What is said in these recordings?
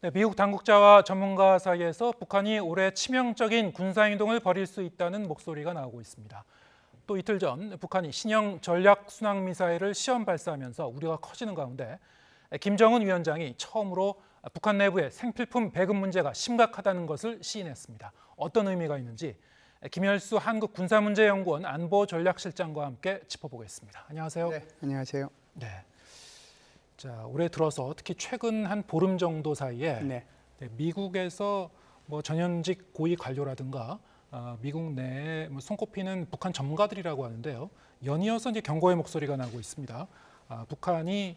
네, 미국 당국자와 전문가 사이에서 북한이 올해 치명적인 군사행동을 벌일 수 있다는 목소리가 나오고 있습니다. 또 이틀 전 북한이 신형 전략 순항 미사일을 시험 발사하면서 우려가 커지는 가운데 김정은 위원장이 처음으로 북한 내부의 생필품 배급 문제가 심각하다는 것을 시인했습니다. 어떤 의미가 있는지 김열수 한국군사문제연구원 안보전략실장과 함께 짚어보겠습니다. 안녕하세요. 네, 안녕하세요. 네. 자, 올해 들어서 특히 최근 한 보름 정도 사이에 네. 미국에서 뭐 전현직 고위 관료라든가 미국 내에 손꼽히는 북한 전문가들이라고 하는데요. 연이어서 이제 경고의 목소리가 나오고 있습니다. 북한이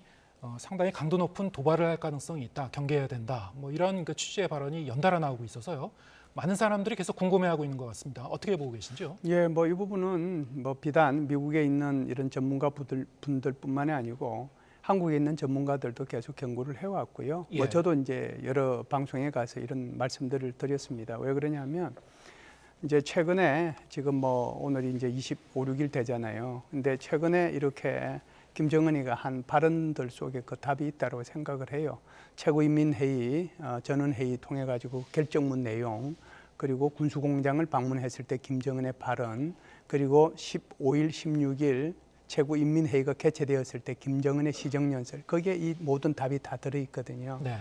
상당히 강도 높은 도발을 할 가능성이 있다, 경계해야 된다. 뭐 이런 그 취지의 발언이 연달아 나오고 있어서요. 많은 사람들이 계속 궁금해하고 있는 것 같습니다. 어떻게 보고 계신지요? 예, 뭐 이 부분은 뭐 비단 미국에 있는 이런 전문가 분들뿐만이 아니고 한국에 있는 전문가들도 계속 경고를 해왔고요. 예. 뭐 저도 이제 여러 방송에 가서 이런 말씀들을 드렸습니다. 왜 그러냐면 이제 최근에 지금 뭐 오늘이 이제 25, 6일 되잖아요. 근데 최근에 이렇게 김정은이가 한 발언들 속에 그 답이 있다고 생각을 해요. 최고인민회의 전원회의 통해 가지고 결정문 내용, 그리고 군수공장을 방문했을 때 김정은의 발언, 그리고 15일, 16일 최고인민회의가 개최되었을 때 김정은의 시정연설, 거기에 이 모든 답이 다 들어있거든요. 네.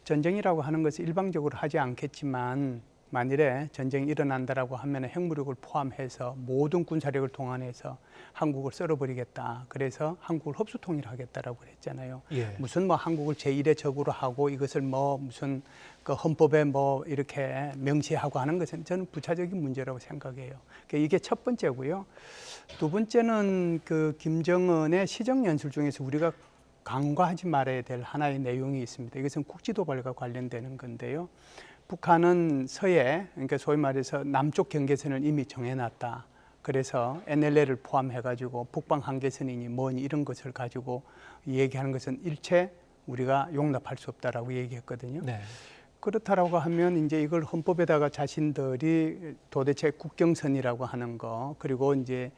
전쟁이라고 하는 것을 일방적으로 하지 않겠지만 만일에 전쟁이 일어난다라고 하면 핵무력을 포함해서 모든 군사력을 동원해서 한국을 썰어버리겠다. 그래서 한국을 흡수통일하겠다라고 했잖아요. 예. 무슨 뭐 한국을 제1의 적으로 하고 이것을 뭐 무슨 그 헌법에 뭐 이렇게 명시하고 하는 것은 저는 부차적인 문제라고 생각해요. 그러니까 이게 첫 번째고요. 두 번째는 그 김정은의 시정연설 중에서 우리가 간과하지 말아야 될 하나의 내용이 있습니다. 이것은 국지도발과 관련되는 건데요. 북한은 서해, 그러니까 소위 말해서 남쪽 경계선을 이미 정해놨다. 그래서 NLL을 포함해가지고 북방 한계선이니 뭐니 이런 것을 가지고 얘기하는 것은 일체 우리가 용납할 수 없다라고 얘기했거든요. 네. 그렇다라고 하면 이제 이걸 헌법에다가 자신들이 도대체 국경선이라고 하는 거, 그리고 이제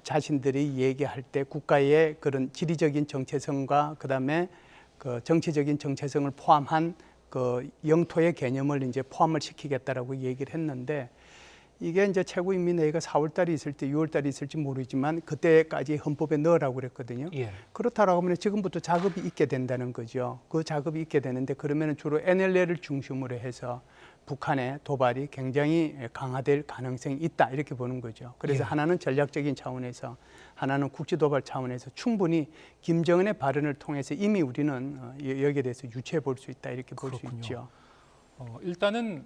자신들이 얘기할 때 국가의 그런 지리적인 정체성과 그다음에 그 정치적인 정체성을 포함한 그 영토의 개념을 이제 포함을 시키겠다라고 얘기를 했는데, 이게 이제 최고인민회의가 4월 달에 있을 때 6월 달에 있을지 모르지만 그때까지 헌법에 넣으라고 그랬거든요. 예. 그렇다라고 하면 지금부터 작업이 있게 된다는 거죠. 그 작업이 있게 되는데 그러면 주로 NLL을 중심으로 해서 북한의 도발이 굉장히 강화될 가능성이 있다 이렇게 보는 거죠. 그래서 예. 하나는 전략적인 차원에서, 하나는 국지도발 차원에서 충분히 김정은의 발언을 통해서 이미 우리는 여기에 대해서 유추해 볼 수 있다 이렇게 볼 수 있죠. 일단은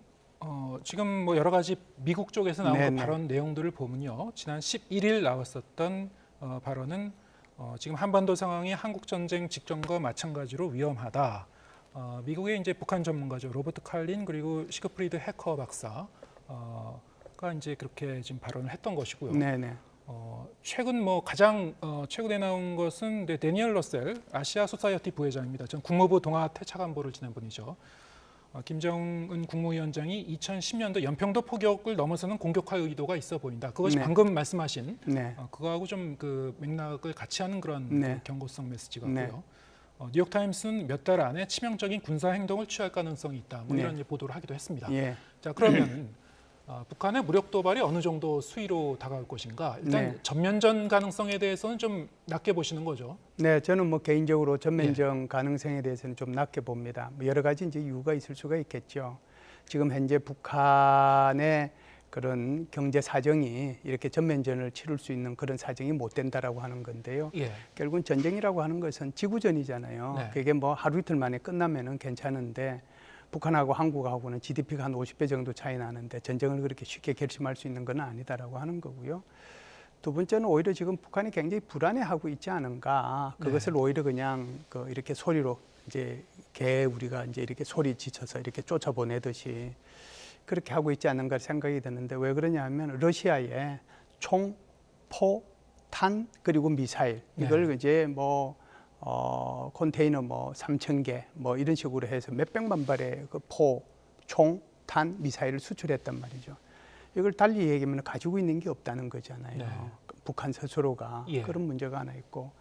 지금 뭐 여러 가지 미국 쪽에서 나온 그 네네. 발언 내용들을 보면요. 지난 11일 나왔었던 발언은 지금 한반도 상황이 한국 전쟁 직전과 마찬가지로 위험하다. 미국의 이제 북한 전문가죠. 로버트 칼린 그리고 시그프리드 해커 박사가 이제 그렇게 지금 발언을 했던 것이고요. 네네. 최근 뭐 가장 최근에 나온 것은 데니얼 러셀 아시아 소사이어티 부회장입니다. 전 국무부 동아 태차관보를 지낸 분이죠. 김정은 국무위원장이 2010년도 연평도 포격을 넘어서는 공격할 의도가 있어 보인다. 그것이 네. 방금 말씀하신 네. 그거하고 좀 그 맥락을 같이 하는 그런 네. 그 경고성 메시지 네. 같고요. 뉴욕타임스는 몇 달 안에 치명적인 군사 행동을 취할 가능성이 있다. 뭐 네. 이런 보도를 하기도 했습니다. 예. 자, 그러면 북한의 무력 도발이 어느 정도 수위로 다가올 것인가? 일단 네. 전면전 가능성에 대해서는 좀 낮게 보시는 거죠. 네, 저는 뭐 개인적으로 전면전 가능성에 대해서는 좀 낮게 봅니다. 뭐 여러 가지 이제 이유가 있을 수가 있겠죠. 지금 현재 북한의 그런 경제 사정이 이렇게 전면전을 치를 수 있는 그런 사정이 못 된다라고 하는 건데요. 예. 결국은 전쟁이라고 하는 것은 지구전이잖아요. 네. 그게 뭐 하루 이틀 만에 끝나면은 괜찮은데 북한하고 한국하고는 GDP가 한 50배 정도 차이 나는데 전쟁을 그렇게 쉽게 결심할 수 있는 건 아니다라고 하는 거고요. 두 번째는 오히려 지금 북한이 굉장히 불안해하고 있지 않은가. 그것을 오히려 그냥 이렇게 소리로 이제 우리가 이제 이렇게 소리 지쳐서 이렇게 쫓아보내듯이 그렇게 하고 있지 않은가 생각이 드는데, 왜 그러냐 하면 러시아의 총, 포, 탄 그리고 미사일 이걸 이제 뭐 컨테이너 뭐 3,000개 뭐 이런 식으로 해서 몇백만 발의 그 포, 총, 탄, 미사일을 수출했단 말이죠. 이걸 달리 얘기하면 가지고 있는 게 없다는 거잖아요. 네. 북한 스스로가. 예. 그런 문제가 하나 있고,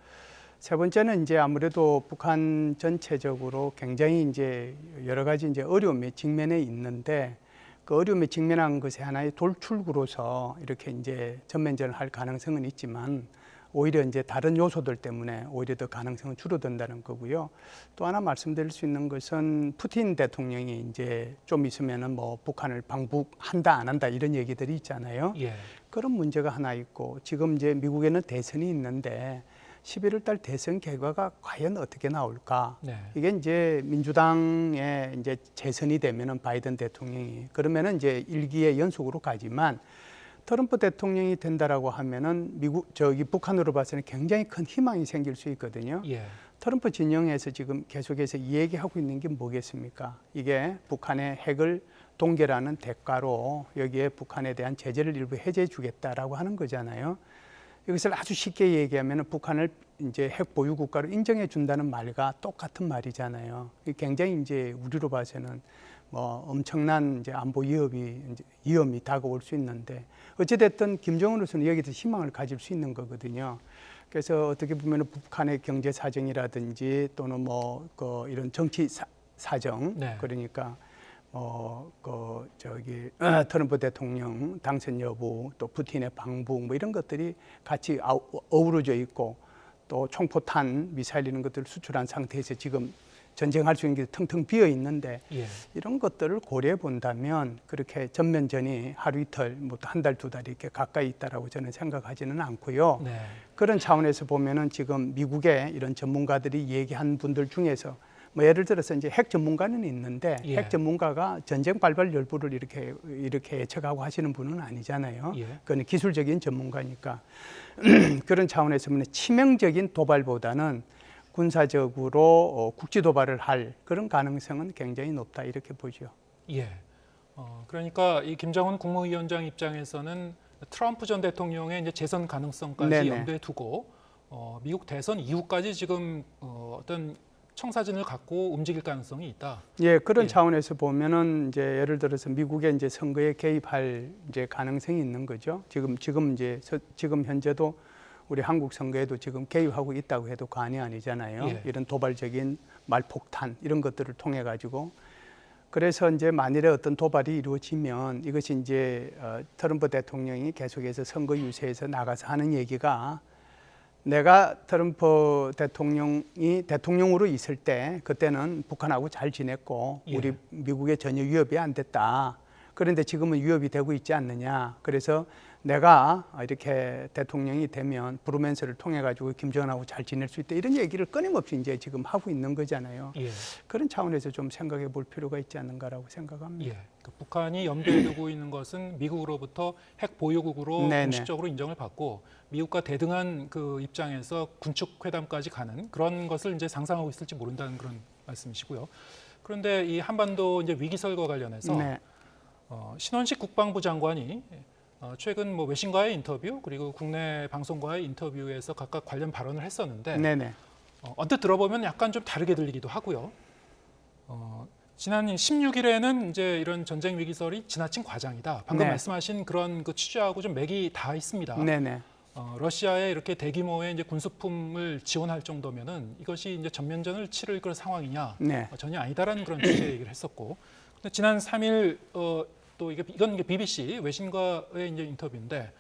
세 번째는 이제 아무래도 북한 전체적으로 굉장히 이제 여러 가지 이제 어려움에 직면해 있는데 그 어려움에 직면한 것의 하나의 돌출구로서 이렇게 이제 전면전을 할 가능성은 있지만 오히려 이제 다른 요소들 때문에 오히려 더 가능성은 줄어든다는 거고요. 또 하나 말씀드릴 수 있는 것은 푸틴 대통령이 이제 좀 있으면은 뭐 북한을 방북한다 안 한다 이런 얘기들이 있잖아요. 예. 그런 문제가 하나 있고 지금 이제 미국에는 대선이 있는데 11월 달 대선 결과가 과연 어떻게 나올까? 네. 이게 이제 민주당의 이제 재선이 되면은 바이든 대통령이 그러면은 이제 일기에 연속으로 가지만 트럼프 대통령이 된다라고 하면은 북한으로 봐서는 굉장히 큰 희망이 생길 수 있거든요. 예. 트럼프 진영에서 지금 계속해서 얘기하고 있는 게 뭐겠습니까? 이게 북한의 핵을 동결하는 대가로 여기에 북한에 대한 제재를 일부 해제해 주겠다라고 하는 거잖아요. 이것을 아주 쉽게 얘기하면 북한을 이제 핵 보유 국가로 인정해 준다는 말과 똑같은 말이잖아요. 굉장히 이제 우리로 봐서는 뭐 엄청난 이제 안보 위험이 다가올 수 있는데 어찌됐든 김정은으로서는 여기서 희망을 가질 수 있는 거거든요. 그래서 어떻게 보면 북한의 경제 사정이라든지 또는 뭐 이런 정치 사정 네. 그러니까 트럼프 대통령 당선 여부, 또 푸틴의 방북 뭐 이런 것들이 같이 어우러져 있고 또 총포탄, 미사일 이런 것들을 수출한 상태에서 지금 전쟁할 수 있는 게 텅텅 비어 있는데 예. 이런 것들을 고려해 본다면 그렇게 전면전이 하루 이틀, 뭐 한 달, 두 달 이렇게 가까이 있다라고 저는 생각하지는 않고요. 네. 그런 차원에서 보면은 지금 미국의 이런 전문가들이 얘기한 분들 중에서 뭐 예를 들어서 이제 핵 전문가는 있는데 예. 핵 전문가가 전쟁 발발 열부를 이렇게 예측하고 하시는 분은 아니잖아요. 예. 그건 기술적인 전문가니까 그런 차원에서 보면 치명적인 도발보다는 군사적으로 국지 도발을 할 그런 가능성은 굉장히 높다 이렇게 보죠. 예. 그러니까 이 김정은 국무위원장 입장에서는 트럼프 전 대통령의 이제 재선 가능성까지 네네. 염두에 두고 미국 대선 이후까지 지금 어떤 청사진을 갖고 움직일 가능성이 있다. 예, 그런 예. 차원에서 보면은 이제 예를 들어서 미국의 이제 선거에 개입할 이제 가능성이 있는 거죠. 지금 현재도 우리 한국 선거에도 지금 개입하고 있다고 해도 과언이 아니잖아요. 예. 이런 도발적인 말폭탄 이런 것들을 통해 가지고 그래서 이제 만일에 어떤 도발이 이루어지면 이것이 이제 트럼프 대통령이 계속해서 선거 유세에서 나가서 하는 얘기가 내가 트럼프 대통령이 대통령으로 있을 때 그때는 북한하고 잘 지냈고 예. 우리 미국에 전혀 위협이 안 됐다. 그런데 지금은 위협이 되고 있지 않느냐. 그래서 내가 이렇게 대통령이 되면 브루멘스를 통해 가지고 김정은하고 잘 지낼 수 있다. 이런 얘기를 끊임없이 이제 지금 하고 있는 거잖아요. 예. 그런 차원에서 좀 생각해 볼 필요가 있지 않는가라고 생각합니다. 예. 그러니까 북한이 염두에 두고 있는 것은 미국으로부터 핵 보유국으로 네네. 공식적으로 인정을 받고 미국과 대등한 그 입장에서 군축 회담까지 가는 그런 것을 이제 상상하고 있을지 모른다는 그런 말씀이시고요. 그런데 이 한반도 이제 위기설과 관련해서 네. 신원식 국방부 장관이 최근 뭐 외신과의 인터뷰 그리고 국내 방송과의 인터뷰에서 각각 관련 발언을 했었는데 네네. 언뜻 들어보면 약간 좀 다르게 들리기도 하고요. 지난 16일에는 이제 이런 전쟁 위기설이 지나친 과장이다. 방금 네. 말씀하신 그런 그 취지하고 좀 맥이 다 있습니다. 네네. 러시아에 이렇게 대규모의 이제 군수품을 지원할 정도면은 이것이 이제 전면전을 치를 그런 상황이냐? 네. 전혀 아니다라는 그런 취지의 얘기를 했었고. 근데 지난 3일 또 이건 BBC 외신과의 이제 인터뷰인데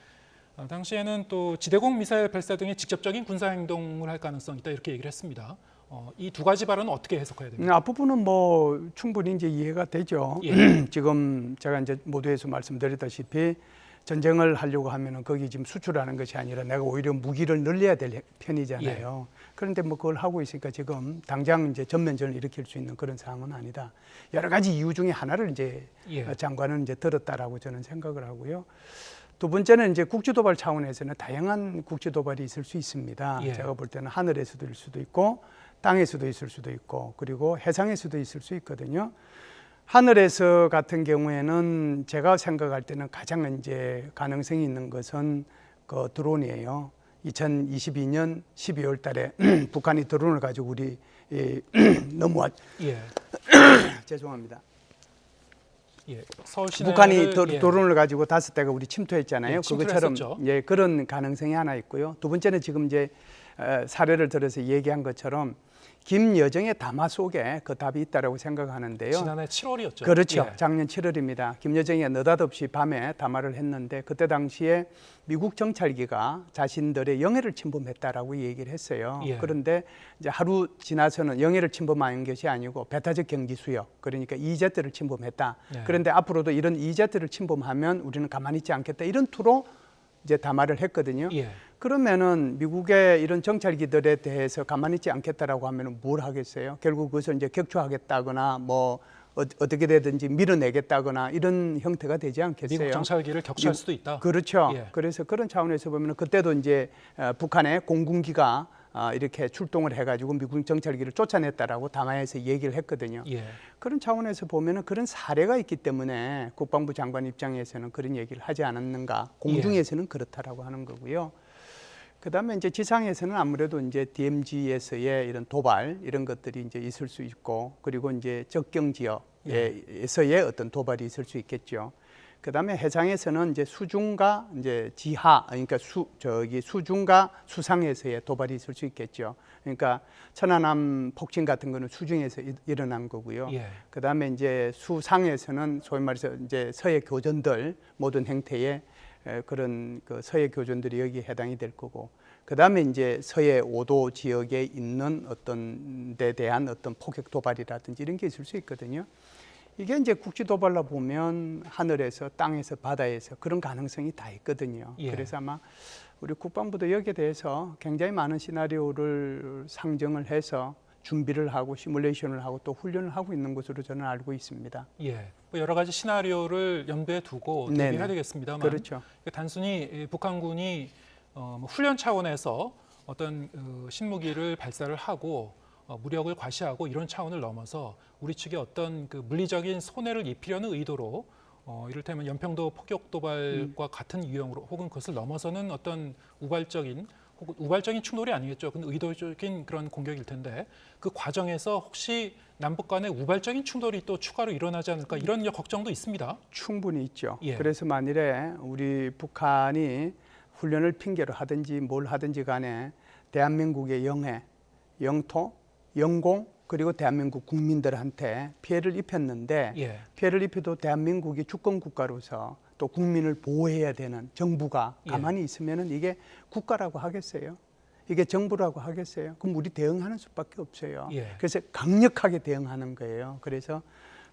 당시에는 또 지대공 미사일 발사 등의 직접적인 군사 행동을 할 가능성이 있다 이렇게 얘기를 했습니다. 이 두 가지 발언은 어떻게 해석해야 됩니까? 앞부분은 뭐 충분히 이제 이해가 되죠. 예. 지금 제가 이제 모두에서 말씀드렸다시피 전쟁을 하려고 하면은 거기 지금 수출하는 것이 아니라 내가 오히려 무기를 늘려야 될 편이잖아요. 그런데 뭐 그걸 하고 있으니까 지금 당장 이제 전면전을 일으킬 수 있는 그런 상황은 아니다. 여러 가지 이유 중에 하나를 이제 장관은 이제 들었다라고 저는 생각을 하고요. 두 번째는 이제 국지도발 차원에서는 다양한 국지도발이 있을 수 있습니다. 예. 제가 볼 때는 하늘에서도 있을 수도 있고 땅에서도 있을 수도 있고 그리고 해상에서도 있을 수 있거든요. 하늘에서 같은 경우에는 제가 생각할 때는 가장 이제 가능성이 있는 것은 그 드론이에요. 2022년 12월 달에 북한이 드론을 가지고 우리 넘어왔. 예. 죄송합니다. 예. 서울 시내 북한이 드론을 가지고 5대가 우리 침투했잖아요. 예, 침투를 그것처럼 했었죠. 예, 그런 가능성이 하나 있고요. 두 번째는 지금 이제 사례를 들어서 얘기한 것처럼 김여정의 담화 속에 그 답이 있다라고 생각하는데요. 지난해 7월이었죠. 그렇죠. 예. 작년 7월입니다. 김여정이 느닷없이 밤에 담화를 했는데 그때 당시에 미국 정찰기가 자신들의 영해를 침범했다라고 얘기를 했어요. 예. 그런데 이제 하루 지나서는 영해를 침범한 것이 아니고 배타적 경지 수역, 그러니까 EEZ를 침범했다. 예. 그런데 앞으로도 이런 EEZ를 침범하면 우리는 가만히 있지 않겠다. 이런 투로 이제 담화를 했거든요. 예. 그러면은 미국의 이런 정찰기들에 대해서 가만히 있지 않겠다라고 하면은 뭘 하겠어요? 결국 그것을 이제 격추하겠다거나 뭐 어떻게 되든지 밀어내겠다거나 이런 형태가 되지 않겠어요? 미국 정찰기를 격추할 수도 있다. 그렇죠. 예. 그래서 그런 차원에서 보면은 그때도 이제 북한의 공군기가 이렇게 출동을 해가지고 미국 정찰기를 쫓아냈다라고 담화에서 얘기를 했거든요. 예. 그런 차원에서 보면은 그런 사례가 있기 때문에 국방부 장관 입장에서는 그런 얘기를 하지 않았는가, 공중에서는 그렇다라고 하는 거고요. 그다음에 이제 지상에서는 아무래도 이제 DMZ에서의 이런 도발 이런 것들이 이제 있을 수 있고, 그리고 이제 적경 지역에서의 어떤 도발이 있을 수 있겠죠. 그다음에 해상에서는 이제 수중과 이제 지하, 그러니까 수중과 수상에서의 도발이 있을 수 있겠죠. 그러니까 천안함 폭침 같은 거는 수중에서 일어난 거고요. 예. 그다음에 이제 수상에서는 소위 말해서 이제 서해 교전들 모든 형태의 그런 그 서해 교전들이 여기에 해당이 될 거고, 그다음에 이제 서해 5도 지역에 있는 어떤 데 대한 어떤 포격 도발이라든지 이런 게 있을 수 있거든요. 이게 이제 국지 도발로 보면 하늘에서, 땅에서, 바다에서 그런 가능성이 다 있거든요. 예. 그래서 아마 우리 국방부도 여기에 대해서 굉장히 많은 시나리오를 상정을 해서 준비를 하고 시뮬레이션을 하고 또 훈련을 하고 있는 것으로 저는 알고 있습니다. 예. 뭐 여러 가지 시나리오를 염두에 두고 네네. 대비해야 되겠습니다만, 그렇죠. 단순히 북한군이 뭐 훈련 차원에서 어떤 신무기를 발사를 하고 무력을 과시하고 이런 차원을 넘어서 우리 측에 어떤 그 물리적인 손해를 입히려는 의도로 이를테면 연평도 포격 도발과 같은 유형으로 혹은 그것을 넘어서는 어떤 우발적인 충돌이 아니겠죠. 근데 의도적인 그런 공격일 텐데 그 과정에서 혹시 남북 간의 우발적인 충돌이 또 추가로 일어나지 않을까 이런 걱정도 있습니다. 충분히 있죠. 예. 그래서 만일에 우리 북한이 훈련을 핑계로 하든지 뭘 하든지 간에 대한민국의 영해, 영토, 영공 그리고 대한민국 국민들한테 피해를 입혔는데 예. 피해를 입혀도 대한민국이 주권 국가로서 또 국민을 보호해야 되는 정부가 가만히 있으면은 이게 국가라고 하겠어요? 이게 정부라고 하겠어요? 그럼 우리 대응하는 수밖에 없어요. 예. 그래서 강력하게 대응하는 거예요. 그래서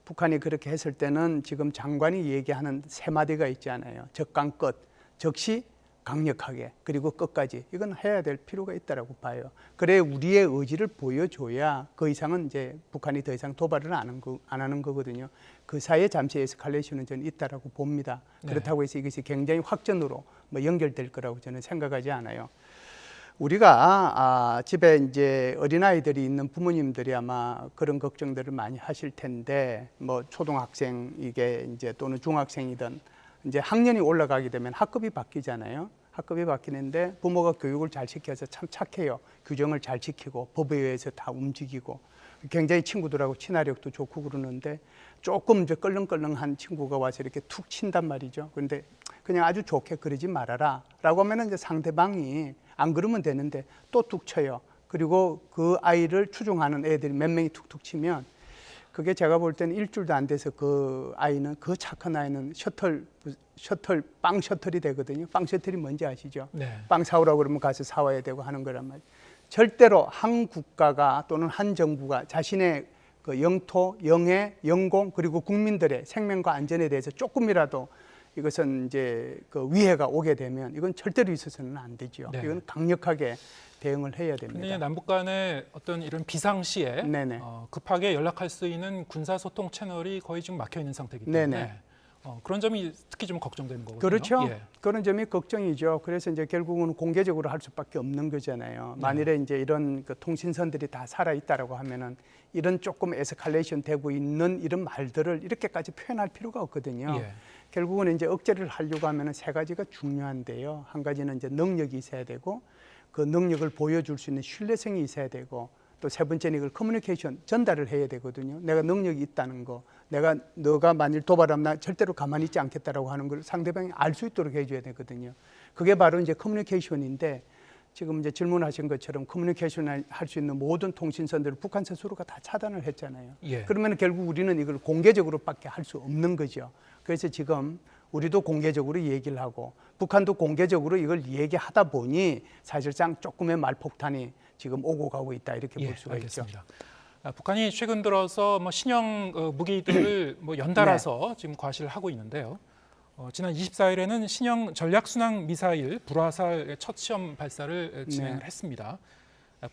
북한이 그렇게 했을 때는 지금 장관이 얘기하는 세 마디가 있잖아요. 적강 끝, 적시 강력하게, 그리고 끝까지. 이건 해야 될 필요가 있다라고 봐요. 그래 우리의 의지를 보여줘야 그 이상은 이제 북한이 더 이상 도발을 안 하는 거거든요. 그 사이에 잠시 에스컬레이션은 저는 있다라고 봅니다. 네. 그렇다고 해서 이것이 굉장히 확전으로 뭐 연결될 거라고 저는 생각하지 않아요. 우리가 집에 이제 어린아이들이 있는 부모님들이 아마 그런 걱정들을 많이 하실 텐데, 뭐 초등학생 이게 이제 또는 중학생이든 이제 학년이 올라가게 되면 학급이 바뀌잖아요. 학급이 바뀌는데 부모가 교육을 잘 시켜서 참 착해요. 규정을 잘 지키고 법에 의해서 다 움직이고 굉장히 친구들하고 친화력도 좋고 그러는데 조금 이제 껄렁껄렁한 친구가 와서 이렇게 툭 친단 말이죠. 그런데 그냥 아주 좋게 그러지 말아라 라고 하면 이제 상대방이 안 그러면 되는데 또 툭 쳐요. 그리고 그 아이를 추종하는 애들이 몇 명이 툭툭 치면 그게 제가 볼 때는 일주일도 안 돼서 그 아이는, 그 착한 아이는 빵 셔틀이 되거든요. 빵 셔틀이 뭔지 아시죠? 네. 빵 사오라고 그러면 가서 사와야 되고 하는 거란 말이에요. 절대로 한 국가가 또는 한 정부가 자신의 그 영토, 영해, 영공 그리고 국민들의 생명과 안전에 대해서 조금이라도 이것은 이제 그 위해가 오게 되면 이건 절대로 있어서는 안 되죠. 네. 이건 강력하게 대응을 해야 근데 됩니다. 남북 간의 어떤 이런 비상시에 네네. 급하게 연락할 수 있는 군사소통 채널이 거의 지금 막혀 있는 상태이기 때문에 네네. 그런 점이 특히 좀 걱정되는 거거든요. 그렇죠. 예. 그런 점이 걱정이죠. 그래서 이제 결국은 공개적으로 할 수밖에 없는 거잖아요. 만일에 이제 이런 그 통신선들이 다 살아 있다라고 하면은 이런 조금 에스컬레이션 되고 있는 이런 말들을 이렇게까지 표현할 필요가 없거든요. 예. 결국은 이제 억제를 하려고 하면은 세 가지가 중요한데요. 한 가지는 이제 능력이 있어야 되고, 그 능력을 보여줄 수 있는 신뢰성이 있어야 되고, 또 세 번째는 이걸 커뮤니케이션 전달을 해야 되거든요. 내가 능력이 있다는 거, 너가 만일 도발하면 나 절대로 가만히 있지 않겠다라고 하는 걸 상대방이 알 수 있도록 해줘야 되거든요. 그게 바로 이제 커뮤니케이션인데, 지금 이제 질문하신 것처럼 커뮤니케이션 할 수 있는 모든 통신선들을 북한 스스로가 다 차단을 했잖아요. 예. 그러면 결국 우리는 이걸 공개적으로밖에 할 수 없는 거죠. 그래서 지금 우리도 공개적으로 얘기를 하고 북한도 공개적으로 이걸 얘기하다 보니 사실상 조금의 말폭탄이 지금 오고 가고 있다 이렇게 볼 수가 알겠습니다. 있죠. 북한이 최근 들어서 뭐 신형 무기들을 뭐 연달아서 지금 과시를 하고 있는데요. 지난 24일에는 신형 전략순항 미사일 불화살 첫 시험 발사를 진행을 했습니다.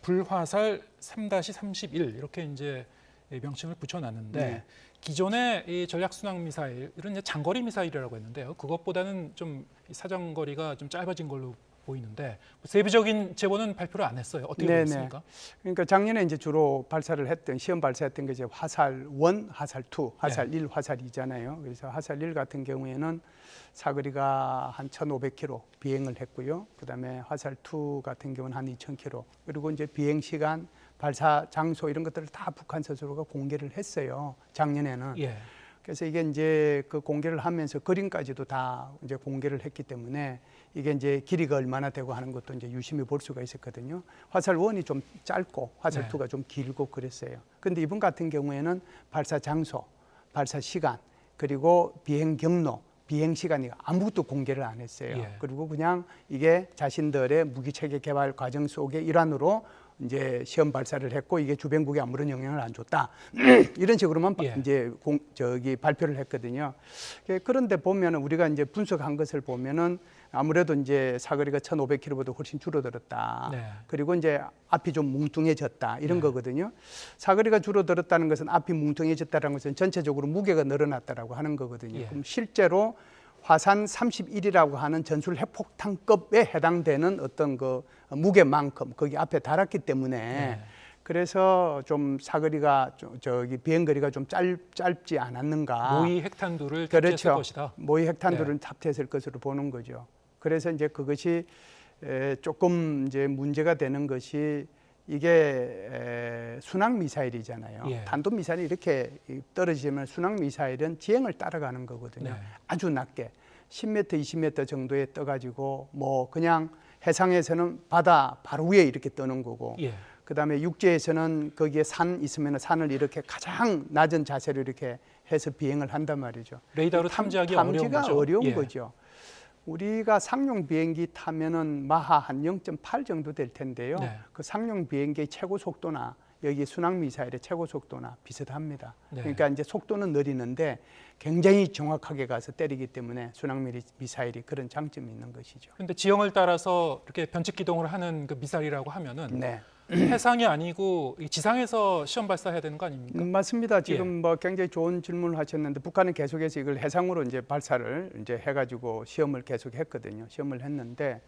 불화살 3-31 이렇게 이제 명칭을 붙여놨는데 기존의 이 전략순항 미사일은 이제 장거리 미사일이라고 했는데요. 그것보다는 좀 사정거리가 좀 짧아진 걸로 보이는데 세부적인 제보는 발표를 안 했어요. 어떻게 보셨습니까? 그러니까 작년에 이제 주로 발사를 했던 시험 발사했던 게 이제 화살 1, 화살 2, 화살 1, 화살 2잖아요. 그래서 화살 1 같은 경우에는 사거리가 한 1,500km 비행을 했고요. 그다음에 화살 2 같은 경우는 한 2,000km. 그리고 이제 비행 시간, 발사 장소 이런 것들을 다 북한 스스로가 공개를 했어요. 작년에는. 그래서 이게 이제 그 공개를 하면서 그림까지도 다 이제 공개를 했기 때문에 이게 이제 길이가 얼마나 되고 하는 것도 이제 유심히 볼 수가 있었거든요. 화살 1이 좀 짧고 화살 2가 좀 길고 그랬어요. 근데 이번 같은 경우에는 발사 장소, 발사 시간, 그리고 비행 경로, 비행 시간이 아무것도 공개를 안 했어요. 그리고 그냥 이게 자신들의 무기 체계 개발 과정 속의 일환으로 이제 시험 발사를 했고 이게 주변국에 아무런 영향을 안 줬다 이런 식으로만 이제 발표를 했거든요. 그런데 보면은 우리가 이제 분석한 것을 보면은 아무래도 이제 사거리가 1,500km보다 훨씬 줄어들었다. 그리고 이제 앞이 좀 뭉뚱해졌다 이런 거거든요. 사거리가 줄어들었다는 것은 앞이 뭉뚱해졌다는 것은 전체적으로 무게가 늘어났다라고 하는 거거든요. 그럼 실제로 화산 31이라고 하는 전술 핵폭탄급에 해당되는 어떤 그 무게만큼 거기 앞에 달았기 때문에 그래서 좀 사거리가 비행거리가 좀 짧지 않았는가. 모의 핵탄두를 탑재했을 것이다. 모의 핵탄두를 탑재했을 것으로 보는 거죠. 그래서 이제 그것이 조금 이제 문제가 되는 것이 이게 순항 미사일이잖아요. 탄도 미사일이 이렇게 떨어지면 순항 미사일은 지형을 따라가는 거거든요. 아주 낮게 10m, 20m 정도에 떠가지고 뭐 그냥 해상에서는 바다 바로 위에 이렇게 떠는 거고, 그다음에 육지에서는 거기에 산 있으면 산을 이렇게 가장 낮은 자세로 이렇게 해서 비행을 한단 말이죠. 레이더로 탐지하기 어려운 거죠. 어려운 거죠. 우리가 상용 비행기 타면은 마하 한 0.8 정도 될 텐데요. 그 상용 비행기의 최고 속도나 여기 순항 미사일의 최고 속도나 비슷합니다. 그러니까 이제 속도는 느리는데 굉장히 정확하게 가서 때리기 때문에 순항 미사일이 그런 장점이 있는 것이죠. 그런데 지형을 따라서 이렇게 변칙 기동을 하는 그 미사일이라고 하면은 해상이 아니고 지상에서 시험 발사해야 되는 거 아닙니까? 맞습니다. 지금 뭐 굉장히 좋은 질문을 하셨는데 북한은 계속해서 이걸 해상으로 이제 발사를 이제 해가지고 시험을 계속했거든요. 시험을 했는데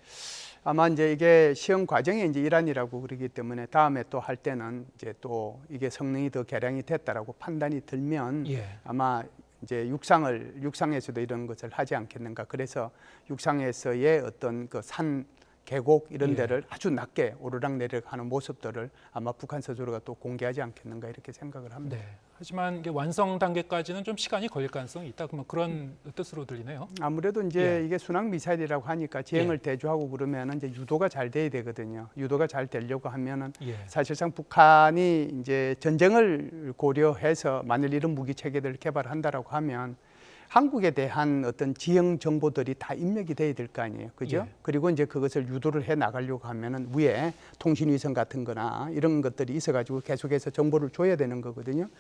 아마 이제 이게 시험 과정의 이제 일환이라고 그러기 때문에 다음에 또 할 때는 이제 또 이게 성능이 더 개량이 됐다라고 판단이 들면 아마 이제 육상에서도 이런 것을 하지 않겠는가. 그래서 육상에서의 어떤 그 산 계곡 이런 데를 아주 낮게 오르락내리락 하는 모습들을 아마 북한 스스로가 또 공개하지 않겠는가 이렇게 생각을 합니다. 하지만 이게 완성 단계까지는 좀 시간이 걸릴 가능성이 있다. 그러면 그런 뜻으로 들리네요. 아무래도 이제 이게 순항 미사일이라고 하니까 지형을 대조하고 그러면 이제 유도가 잘 돼야 되거든요. 유도가 잘 되려고 하면은 사실상 북한이 이제 전쟁을 고려해서 만일 이런 무기 체계들을 개발한다라고 하면 한국에 대한 어떤 지형 정보들이 다 입력이 돼야 될 거 아니에요. 그죠? 그리고 이제 그것을 유도를 해 나가려고 하면은 위에 통신위성 같은 거나 이런 것들이 있어가지고 계속해서 정보를 줘야 되는 거거든요.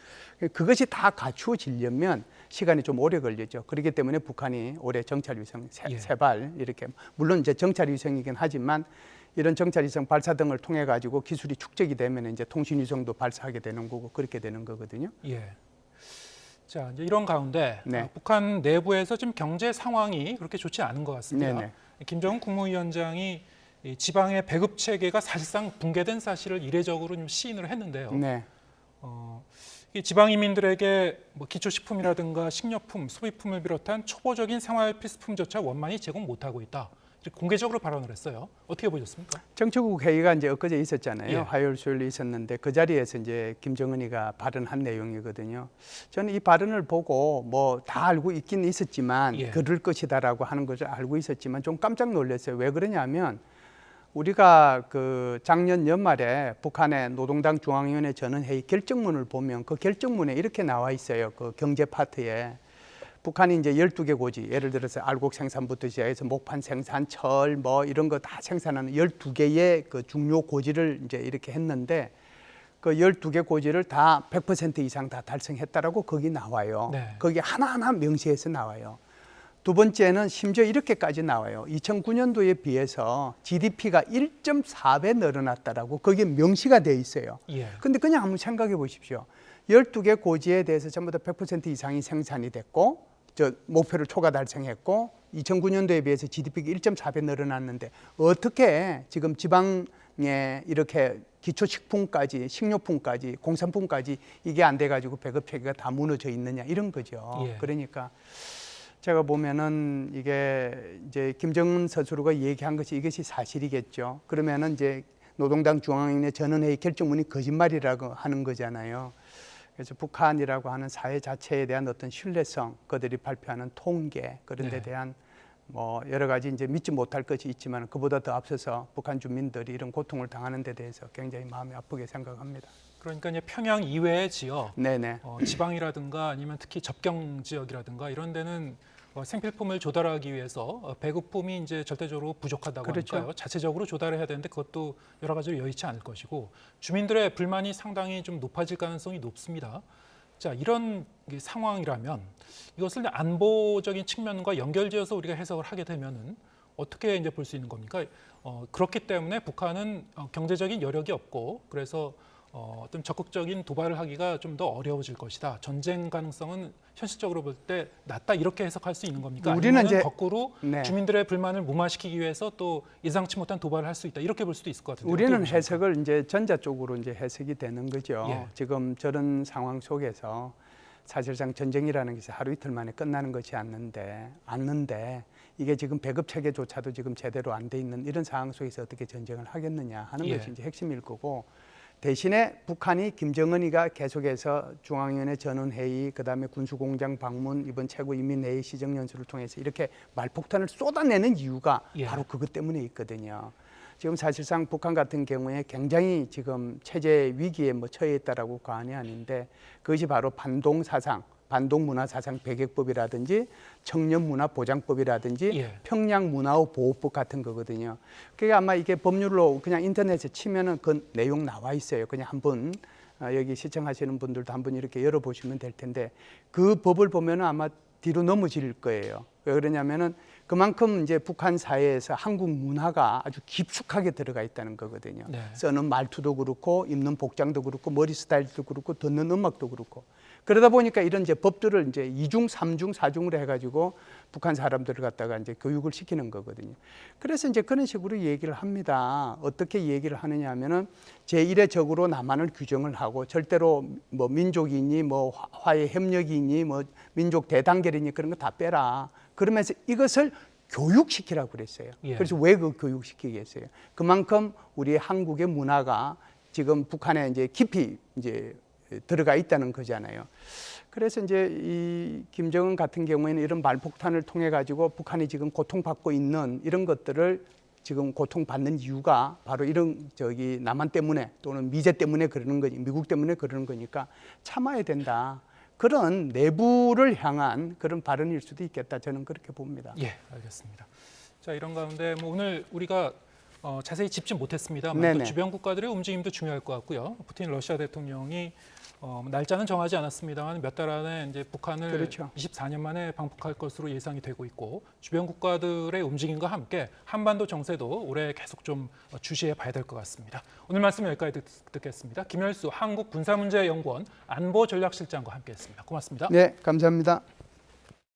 그것이 다 갖추어지려면 시간이 좀 오래 걸리죠. 그렇기 때문에 북한이 올해 정찰위성 세 발 이렇게, 물론 이제 정찰위성이긴 하지만 이런 정찰위성 발사 등을 통해 가지고 기술이 축적이 되면 이제 통신위성도 발사하게 되는 거고 그렇게 되는 거거든요. 자, 이제 이런 가운데 북한 내부에서 지금 경제 상황이 그렇게 좋지 않은 것 같습니다. 김정은 국무위원장이 이 지방의 배급 체계가 사실상 붕괴된 사실을 이례적으로 좀 시인을 했는데요. 이 지방 이민들에게 뭐 기초식품이라든가 식료품, 소비품을 비롯한 초보적인 생활 필수품조차 원만히 제공 못하고 있다. 공개적으로 발언을 했어요. 어떻게 보셨습니까? 정치국 회의가 이제 엊그제 있었잖아요. 화요일, 수요일 있었는데 그 자리에서 이제 김정은이가 발언한 내용이거든요. 저는 이 발언을 보고 뭐 다 알고 있긴 있었지만 그럴 것이다라고 하는 것을 알고 있었지만 좀 깜짝 놀랐어요. 왜 그러냐면 우리가 그 작년 연말에 북한의 노동당 중앙위원회 전원회의 결정문을 보면 그 결정문에 이렇게 나와 있어요. 그 경제 파트에 북한이 이제 12개 고지, 예를 들어서 알곡 생산부터 시작해서 목판 생산, 철 뭐 이런 거 다 생산하는 12개의 그 중요 고지를 이제 이렇게 했는데 그 12개 고지를 다 100% 이상 다 달성했다라고 거기 나와요. 네. 거기 하나하나 명시해서 나와요. 두 번째는 심지어 이렇게까지 나와요. 2009년도에 비해서 GDP가 1.4배 늘어났다라고 거기에 명시가 돼 있어요. 예. 근데 그냥 한번 생각해 보십시오. 12개 고지에 대해서 전부 다 100% 이상이 생산이 됐고 저 목표를 초과 달성했고 2009년도에 비해서 GDP가 1.4배 늘어났는데 어떻게 지금 지방에 이렇게 기초식품까지 식료품까지 공산품까지 이게 안 돼가지고 배급 체계가 다 무너져 있느냐 이런 거죠. 예. 그러니까 제가 보면은 이게 이제 김정은 스스로가 얘기한 것이 이것이 사실이겠죠. 그러면은 이제 노동당 중앙위원회 전원회의 결정문이 거짓말이라고 하는 거잖아요. 그래서 북한이라고 하는 사회 자체에 대한 어떤 신뢰성, 그들이 발표하는 통계 그런 데 네. 대한 뭐 여러 가지 이제 믿지 못할 것이 있지만 그보다 더 앞서서 북한 주민들이 이런 고통을 당하는 데 대해서 굉장히 마음이 아프게 생각합니다. 그러니까 이제 평양 이외의 지역, 네네. 지방이라든가 아니면 특히 접경 지역이라든가 이런 데는 생필품을 조달하기 위해서 배급품이 이제 절대적으로 부족하다고 그렇죠. 하니까요. 자체적으로 조달을 해야 되는데 그것도 여러 가지로 여의치 않을 것이고 주민들의 불만이 상당히 좀 높아질 가능성이 높습니다. 자, 이런 상황이라면 이것을 안보적인 측면과 연결지어서 우리가 해석을 하게 되면은 어떻게 이제 볼 수 있는 겁니까? 그렇기 때문에 북한은 경제적인 여력이 없고 그래서 어떤 적극적인 도발을 하기가 좀 더 어려워질 것이다. 전쟁 가능성은 현실적으로 볼 때 낮다 이렇게 해석할 수 있는 겁니까? 우리는 아니면 이제 거꾸로 네. 주민들의 불만을 무마시키기 위해서 또 예상치 못한 도발을 할 수 있다 이렇게 볼 수도 있을 것 같은데. 우리는 어떻게 보십니까? 해석을 이제 전자 쪽으로 이제 해석이 되는 거죠. 예. 지금 저런 상황 속에서 사실상 전쟁이라는 것이 하루 이틀 만에 끝나는 것이 않는데 이게 지금 배급 체계조차도 지금 제대로 안 돼 있는 이런 상황 속에서 어떻게 전쟁을 하겠느냐 하는 예. 것이 이제 핵심일 거고 대신에 북한이 김정은이가 계속해서 중앙위원회 전원회의 그다음에 군수공장 방문 이번 최고인민회의 시정연설을 통해서 이렇게 말폭탄을 쏟아내는 이유가 예. 바로 그것 때문에 있거든요. 지금 사실상 북한 같은 경우에 굉장히 지금 체제 위기에 처해 있다라고 과언이 아닌데 그것이 바로 반동 사상, 반동 문화 사상 배격법이라든지 청년 문화 보장법이라든지 예. 평양 문화의 보호법 같은 거거든요. 그게 아마 이게 법률로 그냥 인터넷에 치면은 그 내용 나와 있어요. 그냥 한번 여기 시청하시는 분들도 한번 이렇게 열어보시면 될 텐데 그 법을 보면은 아마 뒤로 넘어질 거예요. 왜 그러냐면은 그만큼 이제 북한 사회에서 한국 문화가 아주 깊숙하게 들어가 있다는 거거든요. 네. 쓰는 말투도 그렇고 입는 복장도 그렇고 머리 스타일도 그렇고 듣는 음악도 그렇고 그러다 보니까 이런 이제 법들을 이제 2중, 3중, 4중으로 해가지고 북한 사람들을 갖다가 이제 교육을 시키는 거거든요. 그래서 이제 그런 식으로 얘기를 합니다. 어떻게 얘기를 하느냐 하면은 제1의 적으로 남한을 규정을 하고 절대로 뭐 민족이니 뭐 화해 협력이니 뭐 민족 대단결이니 그런 거 다 빼라. 그러면서 이것을 교육시키라고 그랬어요. 예. 그래서 왜 그 교육시키겠어요? 그만큼 우리 한국의 문화가 지금 북한에 이제 깊이 이제 들어가 있다는 거잖아요. 그래서 이제 이 김정은 같은 경우에는 이런 말폭탄을 통해 가지고 북한이 지금 고통받고 있는 이런 것들을 지금 고통받는 이유가 바로 이런 남한 때문에 또는 미제 때문에 그러는 거니 미국 때문에 그러는 거니까 참아야 된다. 그런 내부를 향한 그런 발언일 수도 있겠다. 저는 그렇게 봅니다. 예, 알겠습니다. 자, 이런 가운데 오늘 우리가 자세히 짚지 못했습니다만 네네. 또 주변 국가들의 움직임도 중요할 것 같고요. 푸틴 러시아 대통령이 날짜는 정하지 않았습니다만 몇 달 안에 이제 북한을 그렇죠. 24년 만에 방북할 것으로 예상이 되고 있고 주변 국가들의 움직임과 함께 한반도 정세도 올해 계속 좀 주시해 봐야 될 것 같습니다. 오늘 말씀 여기까지 듣겠습니다. 김열수 한국군사문제연구원 안보전략실장과 함께했습니다. 고맙습니다. 네, 감사합니다.